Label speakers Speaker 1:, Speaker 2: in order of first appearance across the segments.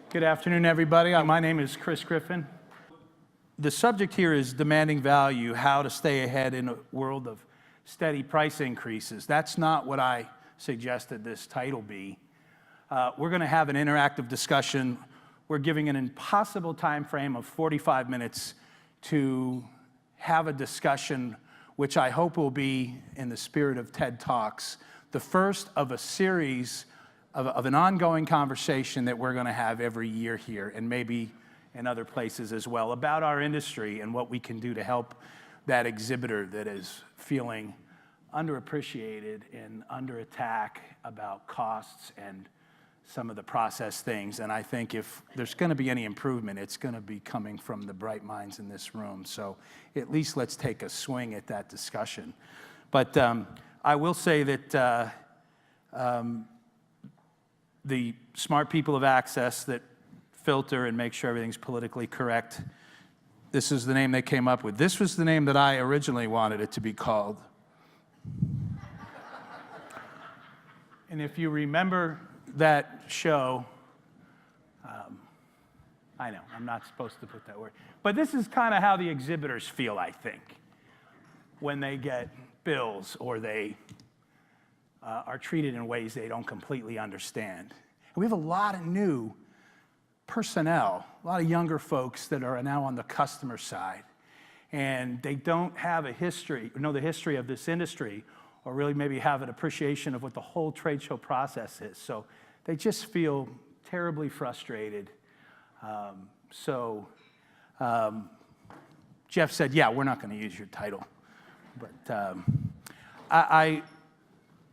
Speaker 1: Good afternoon, everybody. My name is Griffin. The subject here is demanding value, how to stay ahead in a world of steady price increases. That's not what I suggested this title be. We're going to have an interactive discussion. We're giving an impossible time frame of 45 minutes to have a discussion, which I hope will be, in the spirit of TED Talks, the first of a series of an ongoing conversation that we're going to have every year here and maybe in other places as well about our industry and what we can do to help that exhibitor that is feeling underappreciated and under attack about costs and some of the process things. And I think if there's going to be any improvement, it's going to be coming from the bright minds in this room. So at least let's take a swing at that discussion. But I will say that the smart people of Access that filter and make sure everything's politically correct, this is the name they came up with. This was the name that I originally wanted it to be called. And if you remember that show, I know, I'm not supposed to put that word, but this is kind of how the exhibitors feel, I think, when they get bills or they are treated in ways they don't completely understand. And we have a lot of new personnel, a lot of younger folks that are now on the customer side, and they don't have a history, or know the history of this industry, or really maybe have an appreciation of what the whole trade show process is. So they just feel terribly frustrated. Jeff said, yeah, we're not going to use your title. But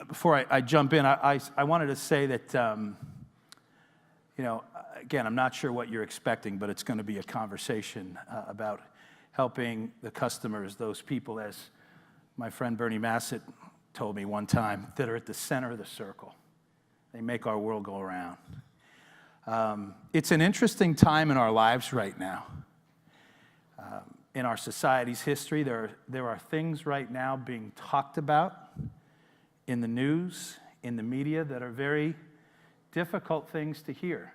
Speaker 1: before I jump in, I wanted to say that, again, I'm not sure what you're expecting, but it's going to be a conversation about helping the customers, those people, as my friend Bernie Massett told me one time, that are at the center of the circle. They make our world go around. It's an interesting time in our lives right now. In our society's history, there are things right now being talked about in the news, in the media, that are very difficult things to hear.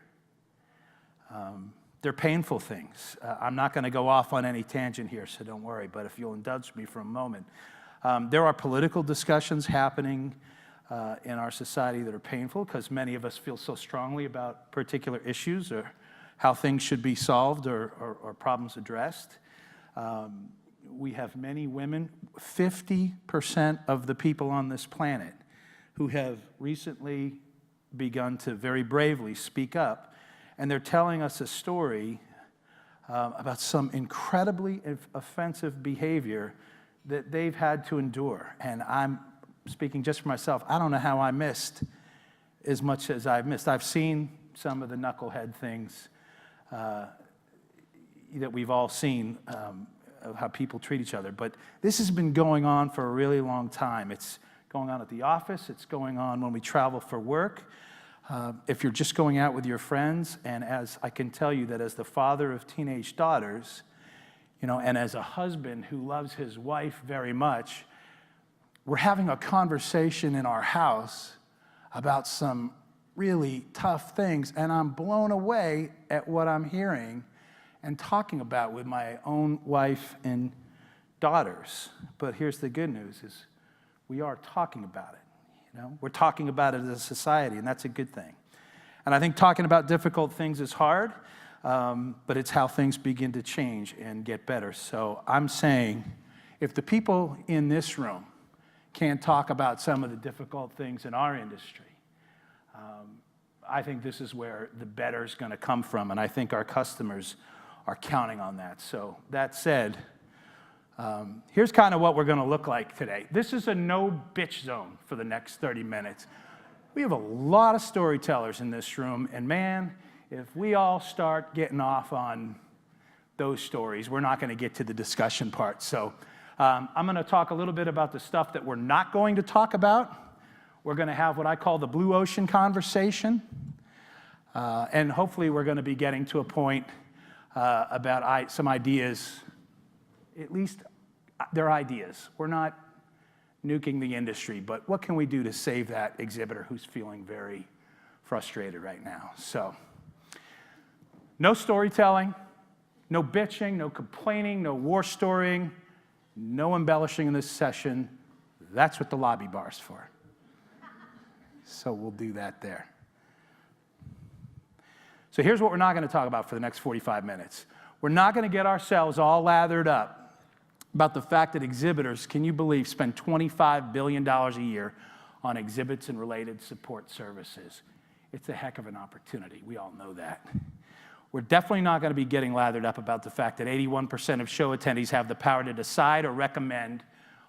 Speaker 1: They're painful things. I'm not going to go off on any tangent here, so don't worry, but if you'll indulge me for a moment. There are political discussions happening in our society that are painful because many of us feel so strongly about particular issues or how things should be solved or problems addressed. We have many women, 50% of the people on this planet, who have recently begun to very bravely speak up, and they're telling us a story about some incredibly offensive behavior that they've had to endure. And I'm speaking just for myself. I don't know how I missed as much as I've missed. I've seen some of the knucklehead things that we've all seen of how people treat each other. But this has been going on for a really long time. It's going on at the office. It's going on when we travel for work. If you're just going out with your friends, and as I can tell you that as the father of teenage daughters, and as a husband who loves his wife very much, we're having a conversation in our house about some really tough things, and I'm blown away at what I'm hearing and talking about with my own wife and daughters. But here's the good news is we are talking about it. We're talking about it as a society, and that's a good thing. And I think talking about difficult things is hard, but it's how things begin to change and get better. So I'm saying if the people in this room can't talk about some of the difficult things in our industry, I think this is where the better is going to come from, and I think our customers are counting on that. So that said, here's kind of what we're going to look like today. This is a no bitch zone for the next 30 minutes. We have a lot of storytellers in this room, and man, if we all start getting off on those stories, we're not going to get to the discussion part. So I'm going to talk a little bit about the stuff that we're not going to talk about. We're going to have what I call the blue ocean conversation, and hopefully we're going to be getting to a point about some ideas. At least they're ideas. We're not nuking the industry, but what can we do to save that exhibitor who's feeling very frustrated right now? So No storytelling, no bitching, no complaining, no war storying, no embellishing in this session. That's what the lobby bar's for. So we'll do that there. So here's what we're not going to talk about for the next 45 minutes. We're not going to get ourselves all lathered up about the fact that exhibitors, can you believe, spend $25 billion a year on exhibits and related support services. It's a heck of an opportunity. We all know that. We're definitely not going to be getting lathered up about the fact that 81% of show attendees have the power to decide or recommend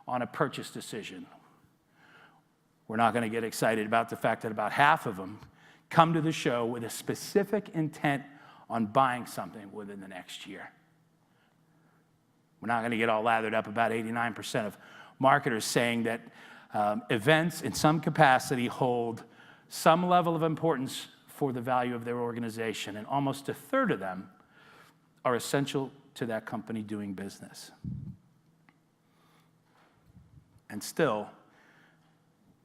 Speaker 1: on a purchase decision. We're not going to get excited about the fact that about half of them come to the show with a specific intent on buying something within the next year. We're not going to get all lathered up about 89% of marketers saying that events in some capacity hold some level of importance for the value of their organization, and almost a third of them are essential to that company doing business. And still,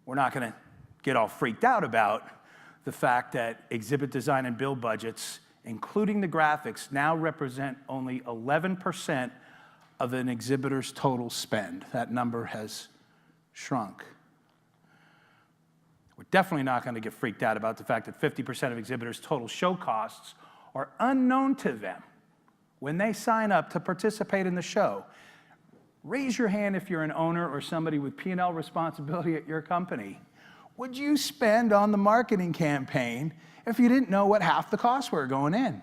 Speaker 1: we're not going to get all freaked out about the fact that exhibit design and build budgets, including the graphics, now represent only 11% of an exhibitor's total spend. That number has shrunk. We're definitely not going to get freaked out about the fact that 50% of exhibitors' total show costs are unknown to them when they sign up to participate in the show. Raise your hand if you're an owner or somebody with P&L responsibility at your company. Would you spend on the marketing campaign if you didn't know what half the costs were going in?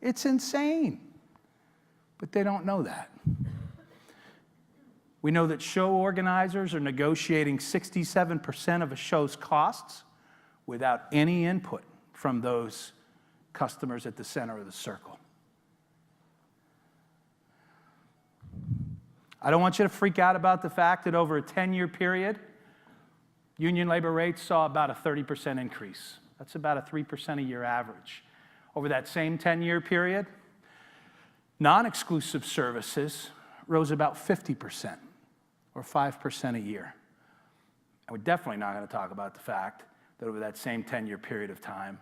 Speaker 1: It's insane. But they don't know that. We know that show organizers are negotiating 67% of a show's costs without any input from those customers at the center of the circle. I don't want you to freak out about the fact that over a 10-year period, union labor rates saw about a 30% increase. That's about a 3% a year average. Over that same 10-year period, non-exclusive services rose about 50%, or 5% a year. And we're definitely not going to talk about the fact that over that same 10-year period of time,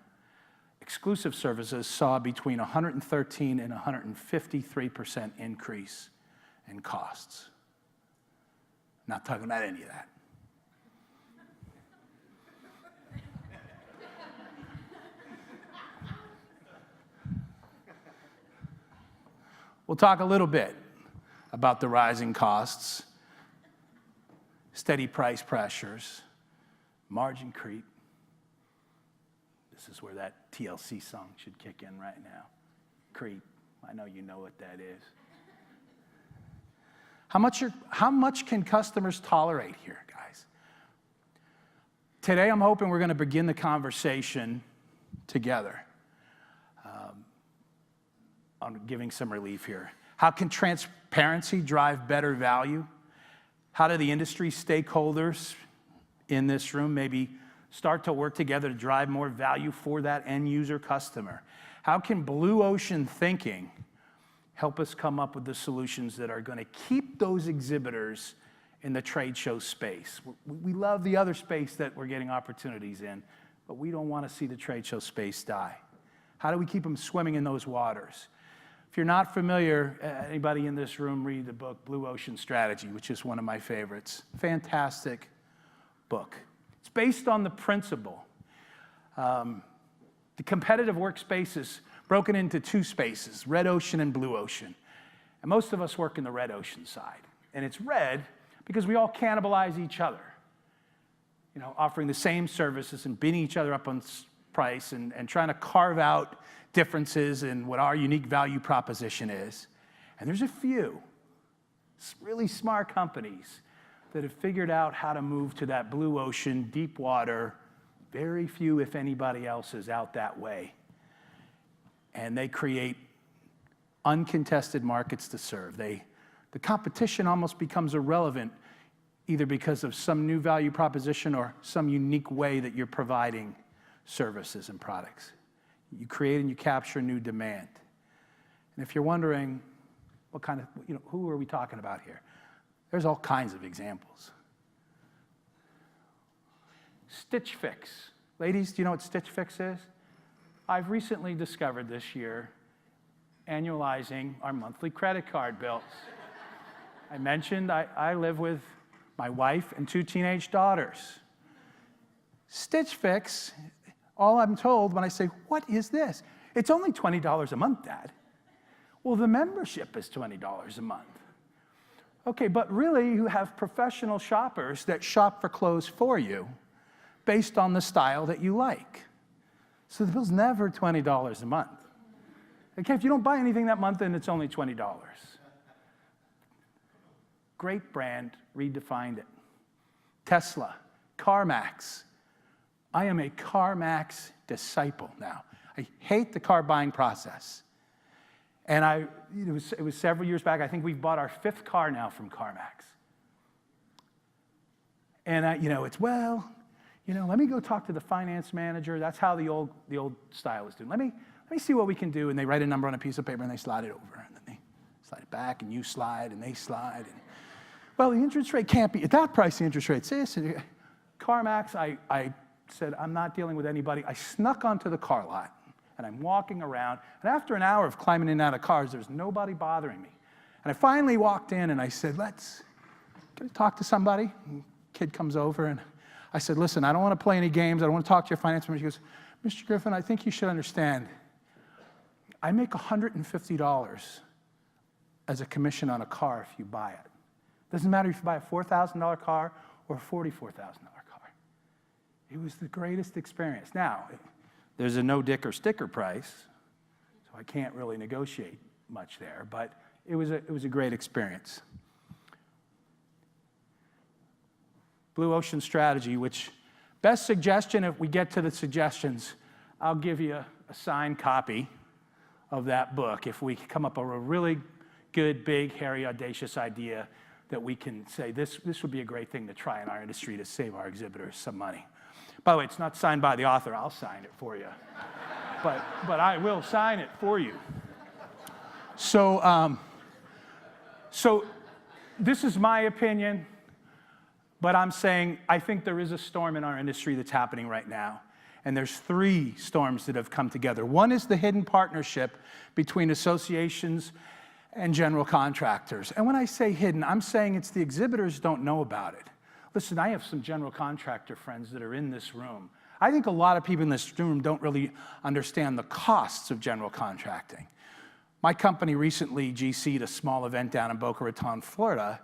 Speaker 1: exclusive services saw between 113 and 153% increase in costs. Not talking about any of that. We'll talk a little bit about the rising costs, steady price pressures, margin creep. This is where that TLC song should kick in right now. Creep. I know you know what that is. How much can customers tolerate here, guys? Today, I'm hoping we're going to begin the conversation together on giving some relief here. How can transparency drive better value? How do the industry stakeholders in this room maybe start to work together to drive more value for that end user customer? How can blue ocean thinking help us come up with the solutions that are going to keep those exhibitors in the trade show space? We love the other space that we're getting opportunities in, but we don't want to see the trade show space die. How do we keep them swimming in those waters? If you're not familiar, anybody in this room read the book Blue Ocean Strategy, which is one of my favorites. Fantastic book. It's based on the principle. The competitive workspace is broken into two spaces, red ocean and blue ocean. And most of us work in the red ocean side. And it's red because we all cannibalize each other. You know, offering the same services and beating each other up on price and trying to carve out differences in what our unique value proposition is. And there's a few really smart companies that have figured out how to move to that blue ocean, deep water. Very few, if anybody else, is out that way. And they create uncontested markets to serve. The competition almost becomes irrelevant, either because of some new value proposition or some unique way that you're providing services and products. You create and you capture new demand. And if you're wondering what kind of, who are we talking about here? There's all kinds of examples. Stitch Fix. Ladies, do you know what Stitch Fix is? I've recently discovered this year annualizing our monthly credit card bills. I mentioned I live with my wife and 2 teenage daughters. Stitch Fix, all I'm told when I say, what is this? It's only $20 a month, Dad. Well, the membership is $20 a month. Okay, but really you have professional shoppers that shop for clothes for you based on the style that you like. So the bill's never $20 a month. Okay, if you don't buy anything that month, then it's only $20. Great brand, redefined it. Tesla, CarMax. I am a CarMax disciple now. I hate the car buying process. And it was several years back. I think we've bought our 5th car now from CarMax. And it's, let me go talk to the finance manager. That's how the old style is doing. Let me see what we can do. And they write a number on a piece of paper and they slide it over. And then they slide it back and you slide and they slide. And, well, the interest rate can't be, at that price, the interest rate's this. And CarMax, I said, I'm not dealing with anybody. I snuck onto the car lot. And I'm walking around, and after an hour of climbing in and out of cars, there's nobody bothering me. And I finally walked in, and I said, can I talk to somebody? And the kid comes over, and I said, listen, I don't want to play any games. I don't want to talk to your finance manager. He goes, Mr. Griffin, I think you should understand. I make $150 as a commission on a car if you buy it. Doesn't matter if you buy a $4,000 car or a $44,000 car. It was the greatest experience. Now, there's a no dick or sticker price, so I can't really negotiate much there, but it was a great experience. Blue Ocean Strategy, which best suggestion, if we get to the suggestions, I'll give you a signed copy of that book if we come up with a really good, big, hairy, audacious idea that we can say this would be a great thing to try in our industry to save our exhibitors some money. By the way, it's not signed by the author. I'll sign it for you. but I will sign it for you. So this is my opinion, but I'm saying I think there is a storm in our industry that's happening right now. And there's 3 storms that have come together. One is the hidden partnership between associations and general contractors. And when I say hidden, I'm saying it's the exhibitors don't know about it. Listen, I have some general contractor friends that are in this room. I think a lot of people in this room don't really understand the costs of general contracting. My company recently GC'd a small event down in Boca Raton, Florida,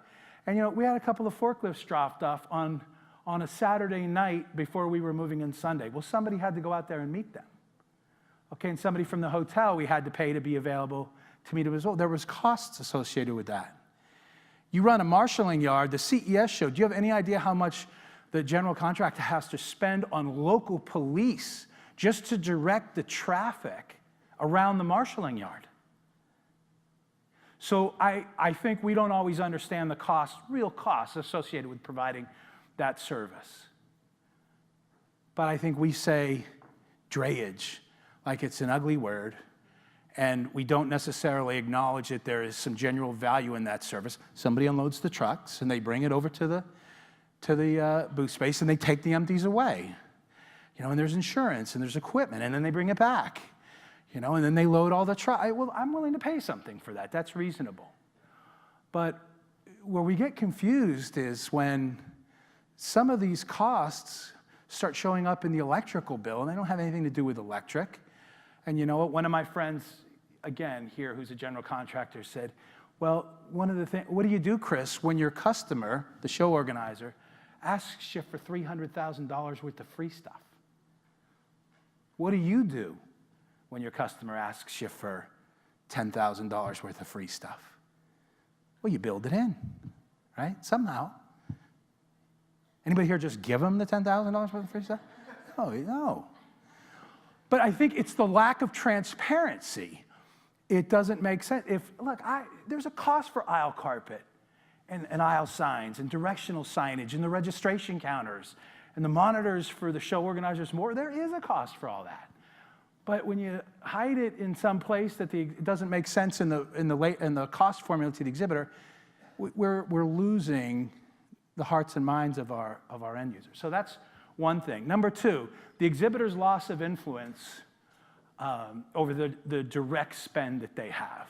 Speaker 1: and we had a couple of forklifts dropped off on a Saturday night before we were moving in Sunday. Well, somebody had to go out there and meet them. Okay, and somebody from the hotel we had to pay to be available to meet them as well. There was costs associated with that. You run a marshaling yard, the CES show. Do you have any idea how much the general contractor has to spend on local police just to direct the traffic around the marshaling yard? So I think we don't always understand the real costs associated with providing that service. But I think we say drayage like it's an ugly word, and we don't necessarily acknowledge that there is some genuine value in that service. Somebody unloads the trucks, and they bring it over to the booth space, and they take the empties away. And there's insurance, and there's equipment, and then they bring it back. And then they load all the trucks. Well, I'm willing to pay something for that. That's reasonable. But where we get confused is when some of these costs start showing up in the electrical bill, and they don't have anything to do with electric. And you know what? One of my friends, again, here, who's a general contractor, said, well, one of the things, what do you do, Chris, when your customer, the show organizer, asks you for $300,000 worth of free stuff? What do you do when your customer asks you for $10,000 worth of free stuff? Well, you build it in, right? Somehow. Anybody here just give them the $10,000 worth of free stuff? No. But I think it's the lack of transparency. It doesn't make sense. There's a cost for aisle carpet and aisle signs and directional signage and the registration counters and the monitors for the show organizers more. There is a cost for all that. But when you hide it in some place that it doesn't make sense in the cost formula to the exhibitor, we're losing the hearts and minds of our end users. So that's one thing. Number 2, the exhibitor's loss of influence over the direct spend that they have.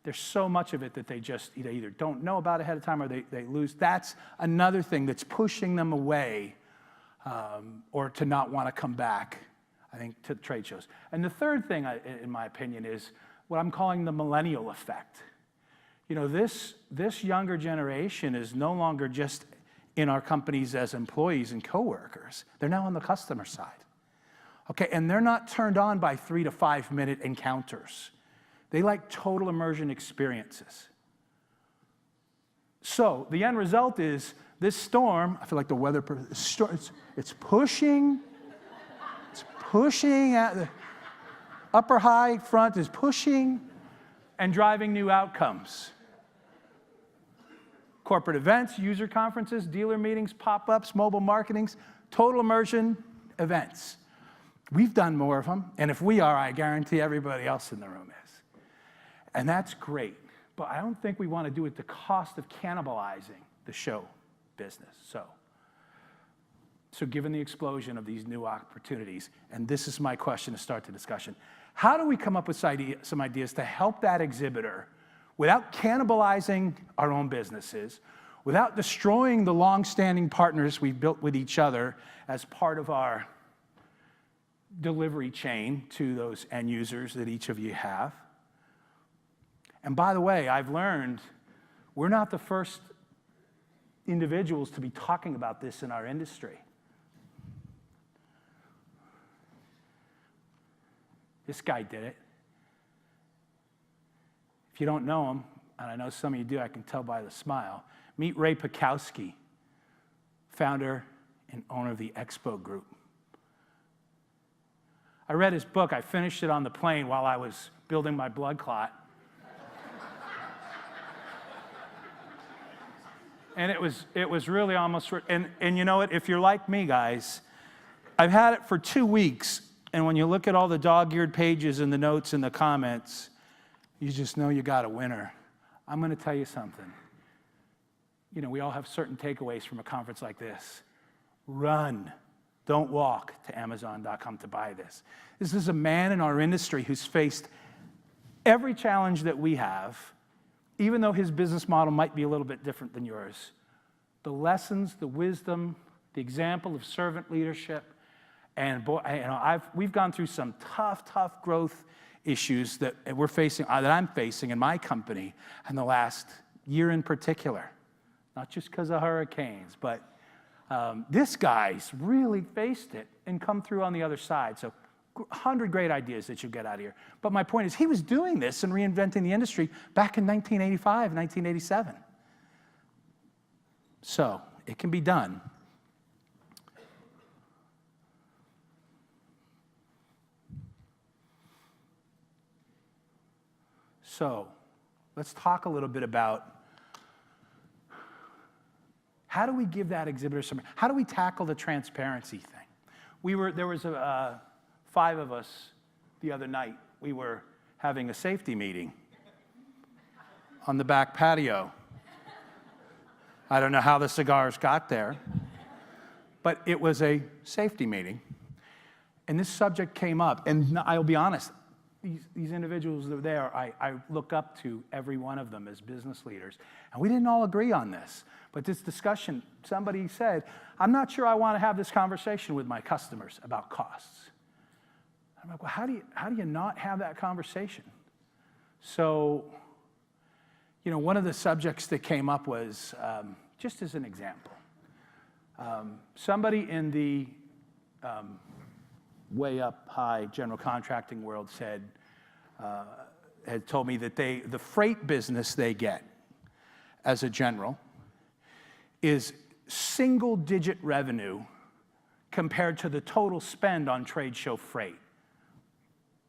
Speaker 1: There's so much of it that they just either don't know about ahead of time or they lose. That's another thing that's pushing them away or to not want to come back, I think, to trade shows. And the third thing, in my opinion, is what I'm calling the Millennial Effect. This younger generation is no longer just in our companies as employees and coworkers. They're now on the customer side. Okay, and they're not turned on by 3 to 5 minute encounters. They like total immersion experiences. So the end result is this storm, I feel like the weather, it's pushing at the upper high front is pushing and driving new outcomes. Corporate events, user conferences, dealer meetings, pop-ups, mobile marketings, total immersion events. We've done more of them, and if we are, I guarantee everybody else in the room is. And that's great, but I don't think we want to do it at the cost of cannibalizing the show business. So given the explosion of these new opportunities, and this is my question to start the discussion, how do we come up with some ideas to help that exhibitor without cannibalizing our own businesses, without destroying the long-standing partners we've built with each other as part of our delivery chain to those end users that each of you have? And by the way, I've learned we're not the first individuals to be talking about this in our industry. This guy did it. If you don't know him, and I know some of you do, I can tell by the smile, meet Ray Pekowski, founder and owner of the Expo Group. I read his book. I finished it on the plane while I was building my blood clot. And it was really almost, and you know what, if you're like me, guys, I've had it for 2 weeks, and when you look at all the dog-eared pages and the notes and the comments, you just know you got a winner. I'm going to tell you something. We all have certain takeaways from a conference like this. Run. Don't walk to Amazon.com to buy this. This is a man in our industry who's faced every challenge that we have, even though his business model might be a little bit different than yours. The lessons, the wisdom, the example of servant leadership, and we've gone through some tough growth issues that we're facing, that I'm facing in my company in the last year in particular. Not just because of hurricanes, but this guy's really faced it and come through on the other side. So 100 great ideas that you get out of here. But my point is, he was doing this and reinventing the industry back in 1985, 1987. So it can be done. So let's talk a little bit about how do we give that exhibitor some, how do we tackle the transparency thing? There was 5 of us the other night. We were having a safety meeting on the back patio. I don't know how the cigars got there, but it was a safety meeting. And this subject came up, and I'll be honest, these individuals that are there, I look up to every one of them as business leaders. And we didn't all agree on this. But this discussion, somebody said, I'm not sure I want to have this conversation with my customers about costs. I'm like, well, how do you not have that conversation? So, one of the subjects that came up was, just as an example, somebody in the way up high general contracting world had told me that the freight business they get as a general is single-digit revenue compared to the total spend on trade show freight.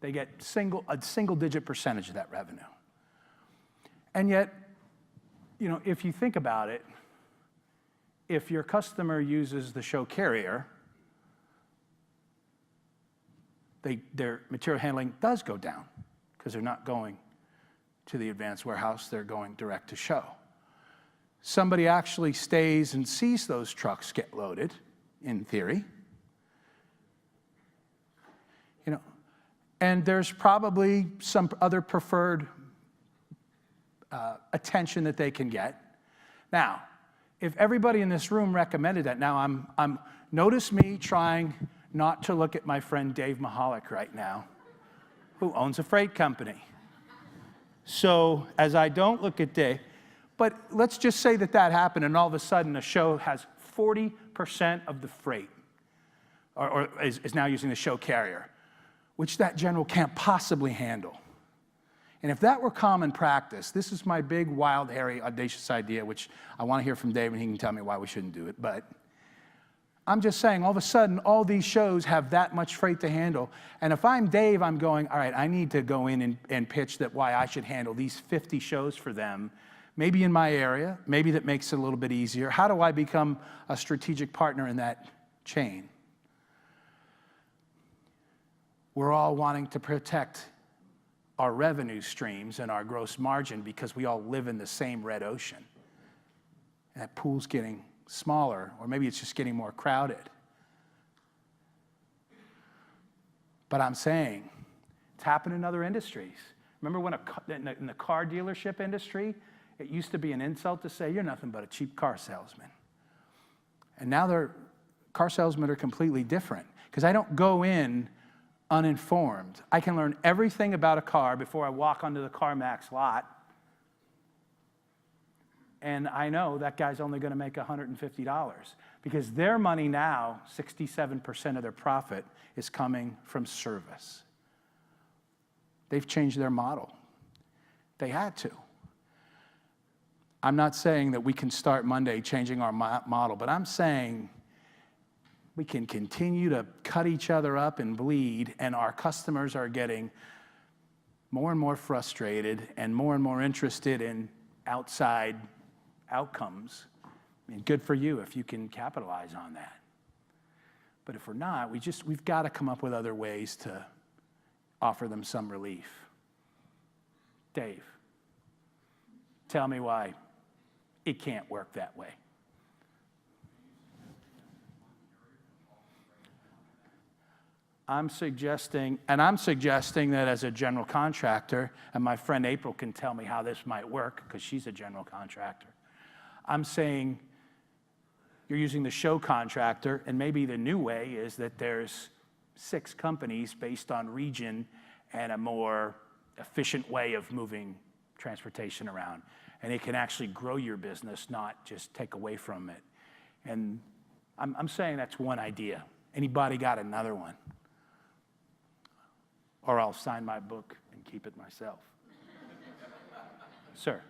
Speaker 1: They get a single-digit percentage of that revenue. And yet, if you think about it, if your customer uses the show carrier, their material handling does go down because they're not going to the advanced warehouse, they're going direct to show. Somebody actually stays and sees those trucks get loaded, in theory. And there's probably some other preferred attention that they can get. Now, if everybody in this room recommended that, now notice me trying not to look at my friend Dave Mahalik right now, who owns a freight company. So as I don't look at Dave, but let's just say that happened and all of a sudden a show has 40% of the freight, or is now using the show carrier, which that general can't possibly handle. And if that were common practice, this is my big, wild, hairy, audacious idea, which I want to hear from Dave, and he can tell me why we shouldn't do it. But I'm just saying, all of a sudden, all these shows have that much freight to handle. And if I'm Dave, I'm going, all right, I need to go in and pitch that why I should handle these 50 shows for them, maybe in my area, maybe that makes it a little bit easier. How do I become a strategic partner in that chain? We're all wanting to protect our revenue streams and our gross margin because we all live in the same red ocean. And that pool's getting smaller, or maybe it's just getting more crowded. But I'm saying, it's happened in other industries. Remember when in the car dealership industry, it used to be an insult to say, you're nothing but a cheap car salesman. And now car salesmen are completely different, because I don't go in uninformed. I can learn everything about a car before I walk onto the CarMax lot. And I know that guy's only going to make $150 because their money now, 67% of their profit is coming from service. They've changed their model. They had to. I'm not saying that we can start Monday changing our model, but I'm saying we can continue to cut each other up and bleed, and our customers are getting more and more frustrated and more interested in outside outcomes. I mean, good for you if you can capitalize on that. But if we're not, we've got to come up with other ways to offer them some relief. Dave, tell me why it can't work that way. I'm suggesting that as a general contractor, and my friend April can tell me how this might work because she's a general contractor. I'm saying you're using the show contractor, and maybe the new way is that there's 6 companies based on region and a more efficient way of moving transportation around. And it can actually grow your business, not just take away from it. And I'm saying that's one idea. Anybody got another one? Or I'll sign my book and keep it myself. Sir.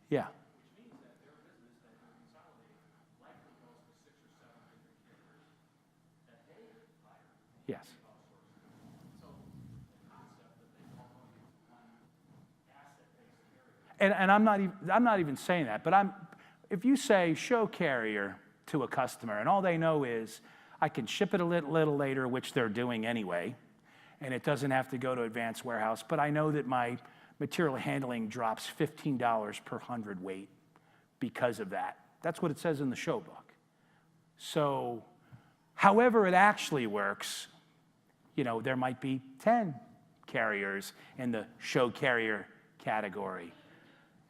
Speaker 1: Yeah. Yes. And I'm not even saying that, but if you say show carrier to a customer and all they know is I can ship it a little later, which they're doing anyway, and it doesn't have to go to advanced warehouse, but I know that my material handling drops $15 per hundredweight because of that. That's what it says in the show book. So however it actually works, there might be 10 carriers in the show carrier category.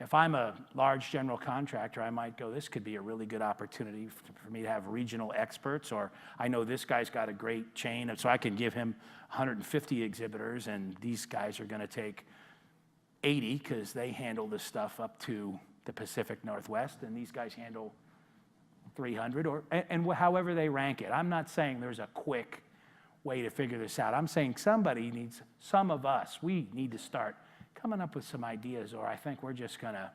Speaker 1: If I'm a large general contractor, I might go, this could be a really good opportunity for me to have regional experts, or I know this guy's got a great chain, so I can give him 150 exhibitors, and these guys are going to take 80 because they handle this stuff up to the Pacific Northwest, and these guys handle 300, and however they rank it. I'm not saying there's a quick way to figure this out. I'm saying some of us, we need to start coming up with some ideas, or I think we're going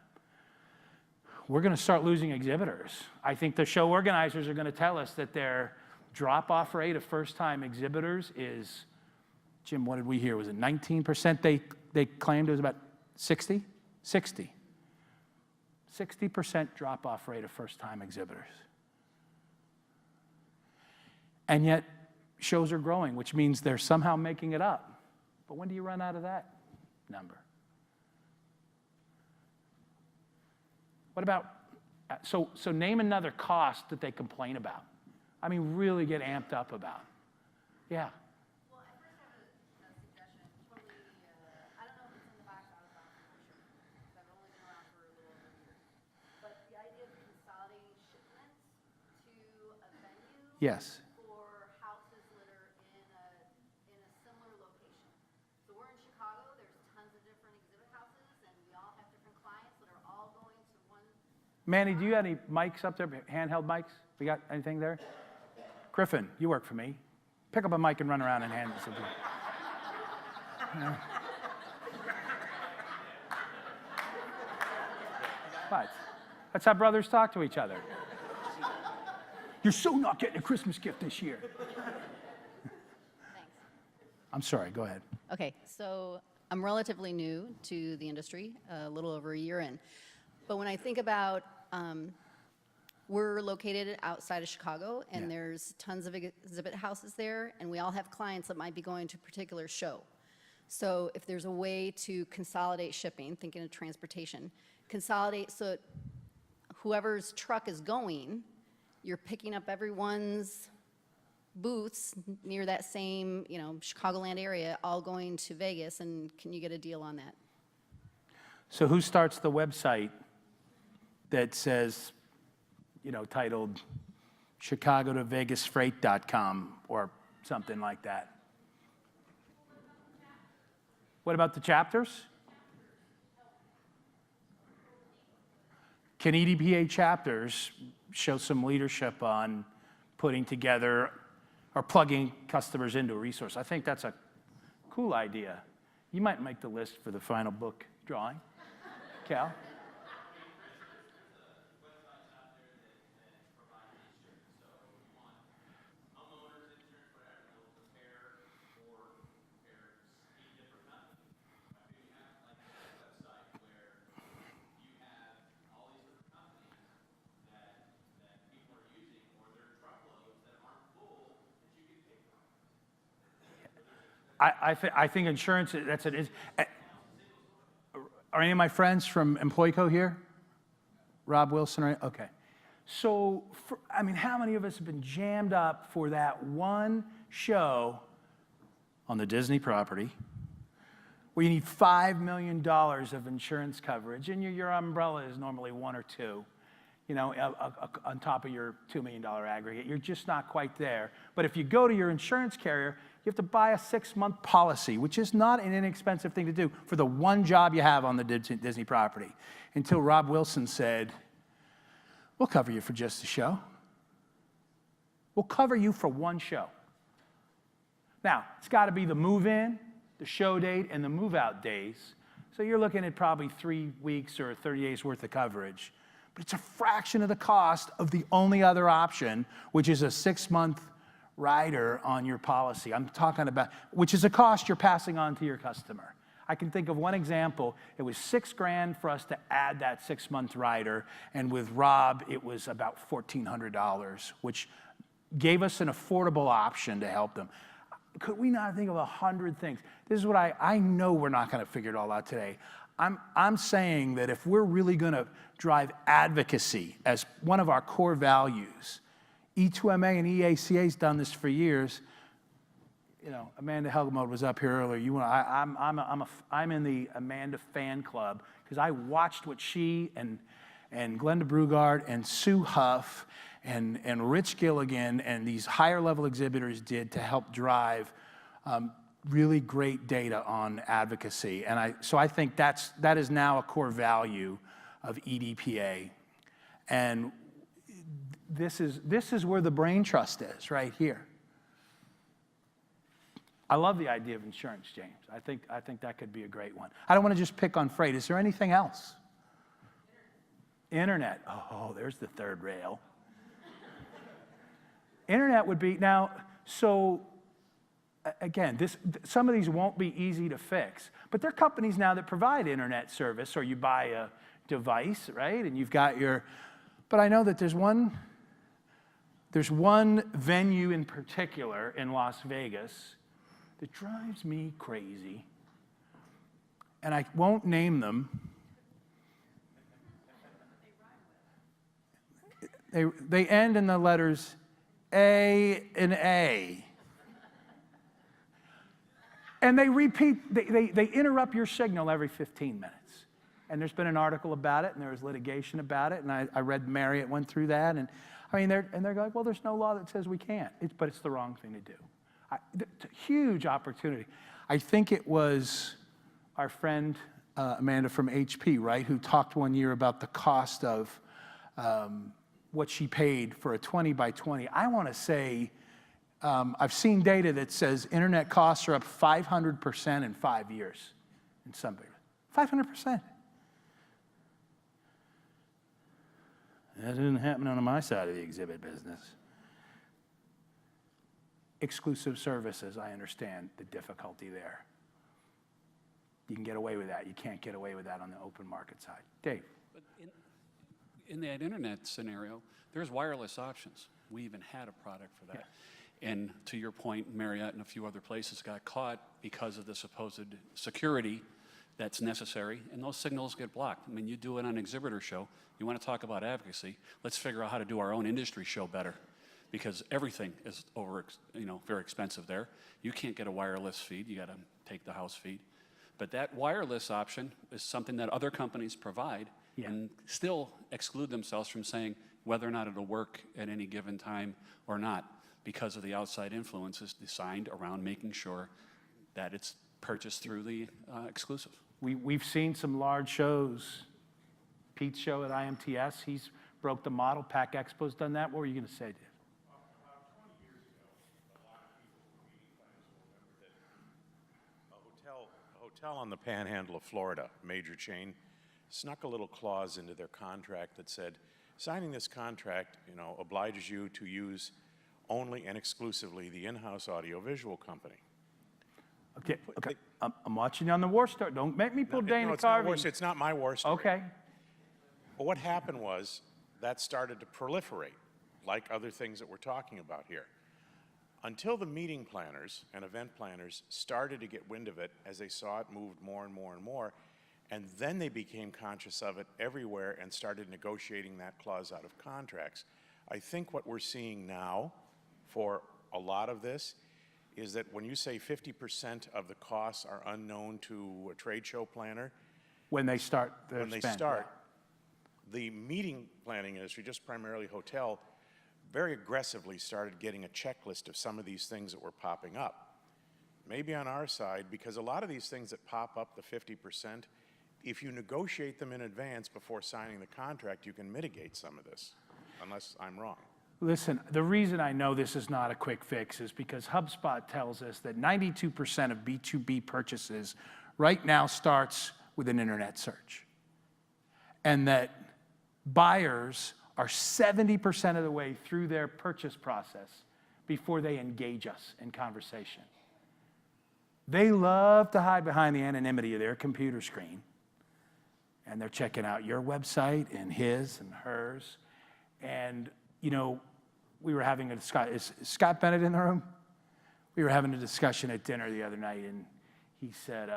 Speaker 1: to start losing exhibitors. I think the show organizers are going to tell us that their drop-off rate of first-time exhibitors is, Jim, what did we hear? Was it 19%? They claimed it was about 60? 60. 60% drop-off rate of first-time exhibitors. And yet, shows are growing, which means they're somehow making it up. But when do you run out of that number? What about, so name another cost that they complain about. I mean, really get amped up about. Yeah.
Speaker 2: Well, I first have a suggestion. Totally, I don't know if it's in the box I was on for sure, because I've only been around for a little over a year. But the idea of consolidating shipments to a venue
Speaker 1: Yes.
Speaker 2: for houses that are in a similar location. So we're in Chicago. There's tons of different exhibit houses, and we all have different clients that are all going to one.
Speaker 1: Manny, do you have any mics up there, handheld mics? We got anything there? Griffin, you work for me. Pick up a mic and run around and hand it to people. Yeah. What? That's how brothers talk to each other. You're so not getting a Christmas gift this year.
Speaker 2: Thanks.
Speaker 1: I'm sorry, go ahead.
Speaker 2: Okay, so I'm relatively new to the industry, a little over a year in. But when I think about, we're located outside of Chicago, and there's tons of exhibit houses there, and we all have clients that might be going to a particular show. So if there's a way to consolidate shipping, thinking of transportation, consolidate so whoever's truck is going, you're picking up everyone's booths near that same, Chicagoland area, all going to Vegas, and can you get a deal on that?
Speaker 1: So who starts the website that says, titled Chicago to VegasFreight.com or something like that? What about the chapters? Can EDPA chapters show some leadership on putting together or plugging customers into a resource? I think that's a cool idea. You might make the list for the final book drawing. Cal? I think insurance, that's it. Are any of my friends from EmployeeCo here? Rob Wilson, right? Okay. So, how many of us have been jammed up for that one show on the Disney property where you need $5 million of insurance coverage, and your umbrella is normally 1 or 2, on top of your $2 million aggregate. You're just not quite there. But if you go to your insurance carrier, you have to buy a 6-month policy, which is not an inexpensive thing to do for the one job you have on the Disney property. Until Rob Wilson said, we'll cover you for just the show. We'll cover you for one show. Now, it's got to be the move-in, the show date, and the move-out days. So you're looking at probably 3 weeks or 30 days worth of coverage. But it's a fraction of the cost of the only other option, which is a 6-month rider on your policy. I'm talking about, which is a cost you're passing on to your customer. I can think of one example. It was $6,000 for us to add that 6-month rider, and with Rob, it was about $1,400, which gave us an affordable option to help them. Could we not think of 100 things? This is what I know we're not going to figure it all out today. I'm saying that if we're really going to drive advocacy as one of our core values, E2MA and EACA's done this for years. Amanda Helgemode was up here earlier. I'm in the Amanda fan club because I watched what she and Glenda Brugard and Sue Huff and Rich Gilligan and these higher level exhibitors did to help drive really great data on advocacy. And so I think that is now a core value of EDPA. And this is where the brain trust is, right here. I love the idea of insurance, James. I think that could be a great one. I don't want to just pick on freight. Is there anything else? Internet. Oh, there's the third rail. Internet would be, now, so again, some of these won't be easy to fix, but there are companies now that provide internet service, or you buy a device, right? And you've got but I know that there's one venue in particular in Las Vegas that drives me crazy, and I won't name them. They end in the letters A and A. And they repeat, they interrupt your signal every 15 minutes. And there's been an article about it, and there was litigation about it, and I read Marriott went through that, and I mean, they're like, well, there's no law that says we can't, but it's the wrong thing to do. It's a huge opportunity. I think it was our friend Amanda from HP, right, who talked one year about the cost of what she paid for a 20 by 20. I want to say, I've seen data that says internet costs are up 500% in 5 years in some places. 500%. That didn't happen on my side of the exhibit business. Exclusive services, I understand the difficulty there. You can get away with that. You can't get away with that on the open market side. Dave.
Speaker 3: But in that internet scenario, there's wireless options. We even had a product for that. Yeah. And to your point, Marriott and a few other places got caught because of the supposed security that's necessary, and those signals get blocked. I mean, you do it on an exhibitor show. You want to talk about advocacy, let's figure out how to do our own industry show better, because everything is very expensive there. You can't get a wireless feed. You got to take the house feed. But that wireless option is something that other companies provide, yeah, and still exclude themselves from saying whether or not it'll work at any given time or not, because of the outside influences designed around making sure that it's purchased through the exclusive.
Speaker 1: We've seen some large shows. Pete's show at IMTS, he's broke the model. Pack Expo's done that. What were you going to say, Dave?
Speaker 4: About 20 years ago, a lot of people who were meeting planners will remember that a hotel on the panhandle of Florida, major chain, snuck a little clause into their contract that said, signing this contract, obliges you to use only and exclusively the in-house audiovisual company.
Speaker 1: Okay. I'm watching you on the war story. Don't make me pull Dana Carvey.
Speaker 4: It's not my war story.
Speaker 1: Okay.
Speaker 4: But what happened was that started to proliferate, like other things that we're talking about here. Until the meeting planners and event planners started to get wind of it as they saw it moved more and more and more, and then they became conscious of it everywhere and started negotiating that clause out of contracts. I think what we're seeing now for a lot of this is that when you say 50% of the costs are unknown to a trade show planner,
Speaker 1: when they start,
Speaker 4: the meeting planning industry, just primarily hotel, very aggressively started getting a checklist of some of these things that were popping up. Maybe on our side, because a lot of these things that pop up, the 50%, if you negotiate them in advance before signing the contract, you can mitigate some of this, unless I'm wrong.
Speaker 1: Listen, the reason I know this is not a quick fix is because HubSpot tells us that 92% of B2B purchases right now starts with an internet search. And that buyers are 70% of the way through their purchase process before they engage us in conversation. They love to hide behind the anonymity of their computer screen, and they're checking out your website and his and hers. And we were having a discussion. Is Scott Bennett in the room? We were having a discussion at dinner the other night, and he said,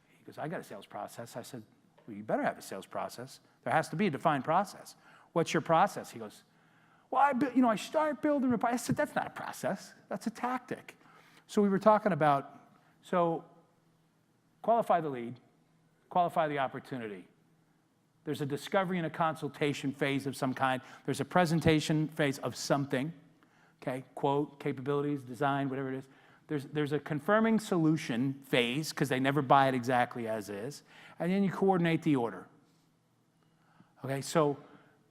Speaker 1: he goes, I got a sales process. I said, well, you better have a sales process. There has to be a defined process. What's your process? He goes, well, I start building reports. I said, that's not a process. That's a tactic. So we were talking about, qualify the lead, qualify the opportunity. There's a discovery and a consultation phase of some kind. There's a presentation phase of something, okay? Quote, capabilities, design, whatever it is. There's a confirming solution phase, because they never buy it exactly as is. And then you coordinate the order. Okay, so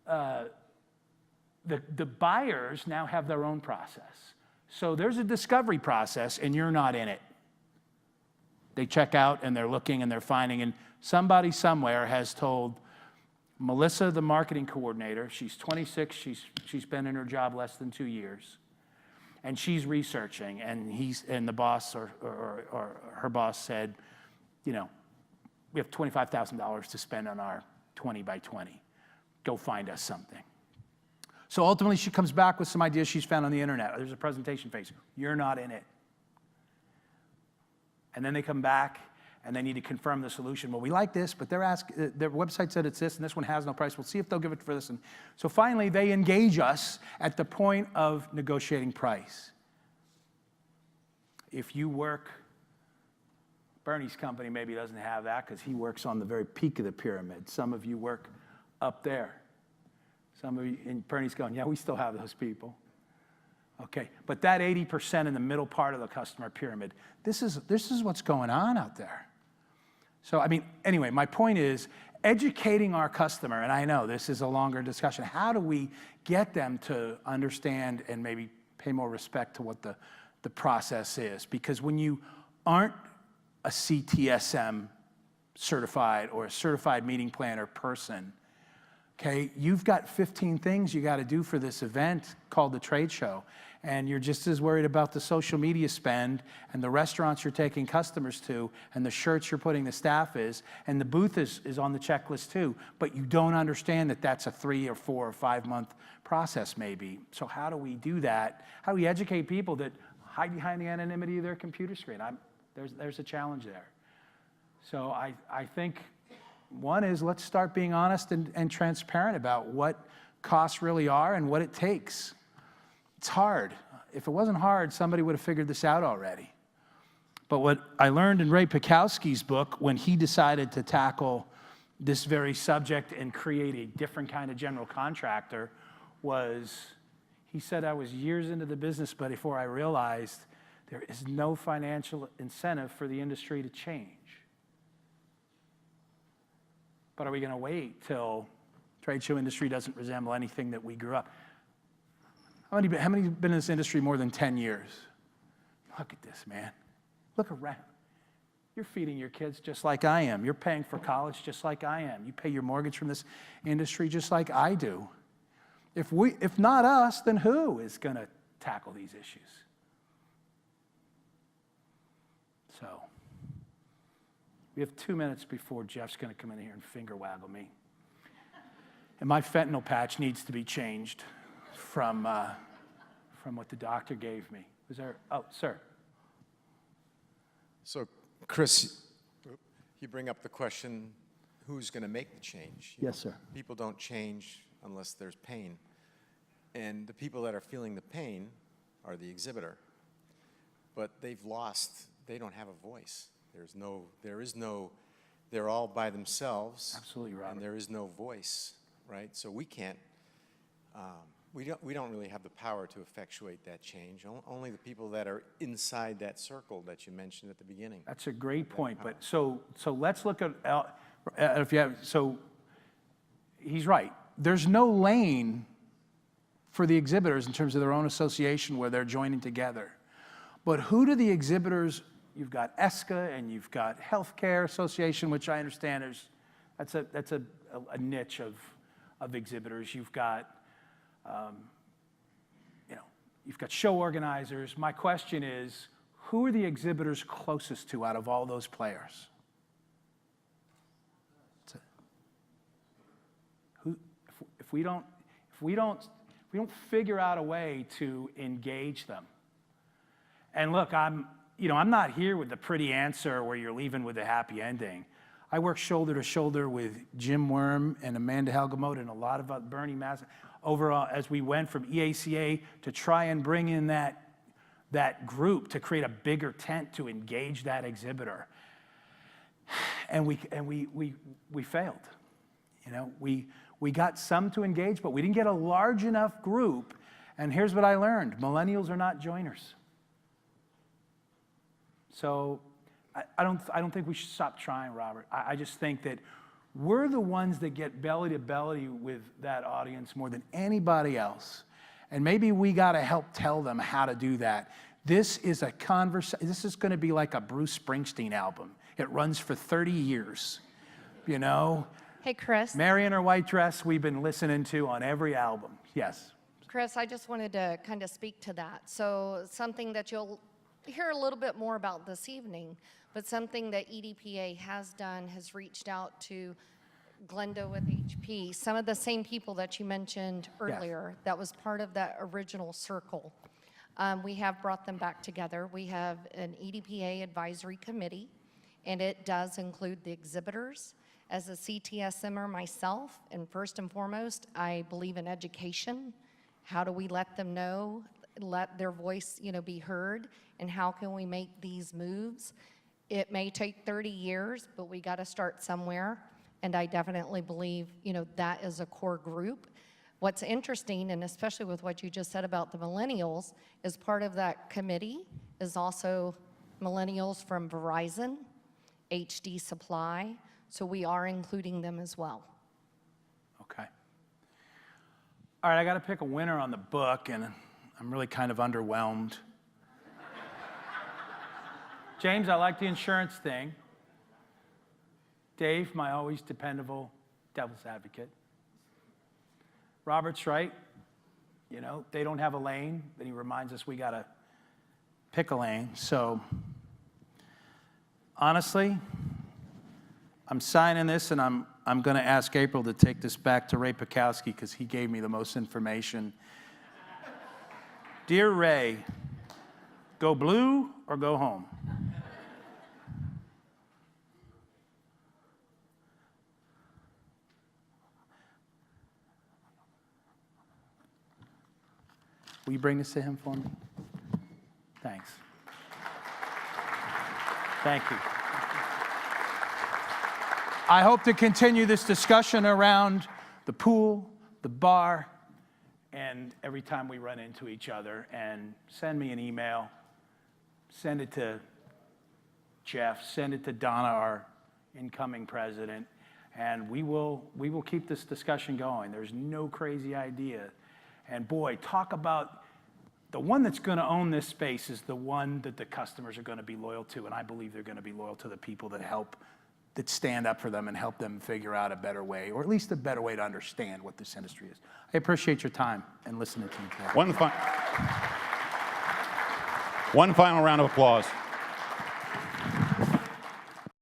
Speaker 1: the buyers now have their own process. So there's a discovery process, and you're not in it. They check out, and they're looking, and they're finding, and somebody somewhere has told Melissa, the marketing coordinator, she's 26, she's been in her job less than 2 years, and she's researching, and the boss or her boss said, we have $25,000 to spend on our 20 by 20. Go find us something. So ultimately, she comes back with some ideas she's found on the internet. There's a presentation phase. You're not in it. And then they come back, and they need to confirm the solution. Well, we like this, but their website said it's this, and this one has no price. We'll see if they'll give it for this. And so finally, they engage us at the point of negotiating price. If you work, Bernie's company maybe doesn't have that because he works on the very peak of the pyramid. Some of you work up there. Some of you, and Bernie's going, yeah, we still have those people. Okay, but that 80% in the middle part of the customer pyramid, this is what's going on out there. So, I mean, anyway, my point is educating our customer, and I know this is a longer discussion, how do we get them to understand and maybe pay more respect to what the process is? Because when you aren't a CTSM certified or a certified meeting planner person, okay, you've got 15 things you got to do for this event called the trade show, and you're just as worried about the social media spend and the restaurants you're taking customers to and the shirts you're putting the staff is, and the booth is on the checklist too, but you don't understand that that's a 3 or 4 or 5 month process maybe. So how do we do that? How do we educate people that hide behind the anonymity of their computer screen? There's a challenge there. So I think one is let's start being honest and transparent about what costs really are and what it takes. It's hard. If it wasn't hard, somebody would have figured this out already. But what I learned in Ray Pekowski's book when he decided to tackle this very subject and create a different kind of general contractor was, he said, I was years into the business, but before I realized there is no financial incentive for the industry to change. But are we going to wait till trade show industry doesn't resemble anything that we grew up? How many have been in this industry more than 10 years? Look at this, man. Look around. You're feeding your kids just like I am. You're paying for college just like I am. You pay your mortgage from this industry just like I do. If not us, then who is going to tackle these issues? So we have 2 minutes before Jeff's going to come in here and finger waggle me. And my fentanyl patch needs to be changed from what the doctor gave me. Was there? Oh, sir.
Speaker 5: So, Chris, you bring up the question, who's going to make the change?
Speaker 1: Yes, sir.
Speaker 5: People don't change unless there's pain. And the people that are feeling the pain are the exhibitor. But they don't have a voice. They're all by themselves.
Speaker 1: Absolutely, Robert.
Speaker 5: And there is no voice, right? So we can't, we don't really have the power to effectuate that change. Only the people that are inside that circle that you mentioned at the beginning.
Speaker 1: That's a great point. But so let's look at if you have. So he's right. There's no lane for the exhibitors in terms of their own association where they're joining together. But who do the exhibitors? You've got ESCA and you've got Healthcare Association, which I understand that's a niche of exhibitors. You've got you've got show organizers. My question is, who are the exhibitors closest to out of all those players? If we don't figure out a way to engage them, and look, I'm not here with the pretty answer where you're leaving with a happy ending. I work shoulder to shoulder with Jim Worm and Amanda Helgemote and a lot of Bernie Mass overall as we went from EACA to try and bring in that group to create a bigger tent to engage that exhibitor. And we failed. We got some to engage, but we didn't get a large enough group. And here's what I learned: millennials are not joiners. So I don't think we should stop trying, Robert. I just think that we're the ones that get belly to belly with that audience more than anybody else. And maybe we got to help tell them how to do that. This is a conversation. This is going to be like a Bruce Springsteen album. It runs for 30 years,
Speaker 6: Hey, Chris.
Speaker 1: Mary in her white dress, we've been listening to on every album. Yes.
Speaker 6: Chris, I just wanted to kind of speak to that. So something that you'll hear a little bit more about this evening, but something that EDPA has done has reached out to Glenda with HP, some of the same people that you mentioned earlier that was part of that original circle. We have brought them back together. We have an EDPA advisory committee, and it does include the exhibitors. As a CTSMer myself, and first and foremost, I believe in education. How do we let them know, let their voice, be heard, and how can we make these moves? It may take 30 years, but we got to start somewhere, and I definitely believe, that is a core group. What's interesting, and especially with what you just said about the millennials, is part of that committee is also millennials from Verizon, HD Supply, so we are including them as well.
Speaker 1: Okay. All right, I got to pick a winner on the book, and I'm really kind of underwhelmed. James, I like the insurance thing. Dave, my always dependable devil's advocate. Robert's right. They don't have a lane, but he reminds us we got to pick a lane. So, honestly, I'm signing this, and I'm going to ask April to take this back to Ray Pekowski because he gave me the most information. Dear Ray, go blue or go home? Will you bring this to him for me? Thanks. Thank you. I hope to continue this discussion around the pool, the bar, and every time we run into each other. And send me an email. Send it to Jeff. Send it to Donna, our incoming president. And we will keep this discussion going. There's no crazy idea. And boy, talk about the one that's going to own this space is the one that the customers are going to be loyal to. And I believe they're going to be loyal to the people that stand up for them and help them figure out a better way, or at least a better way to understand what this industry is. I appreciate your time and listening to me today.
Speaker 7: One final round of applause.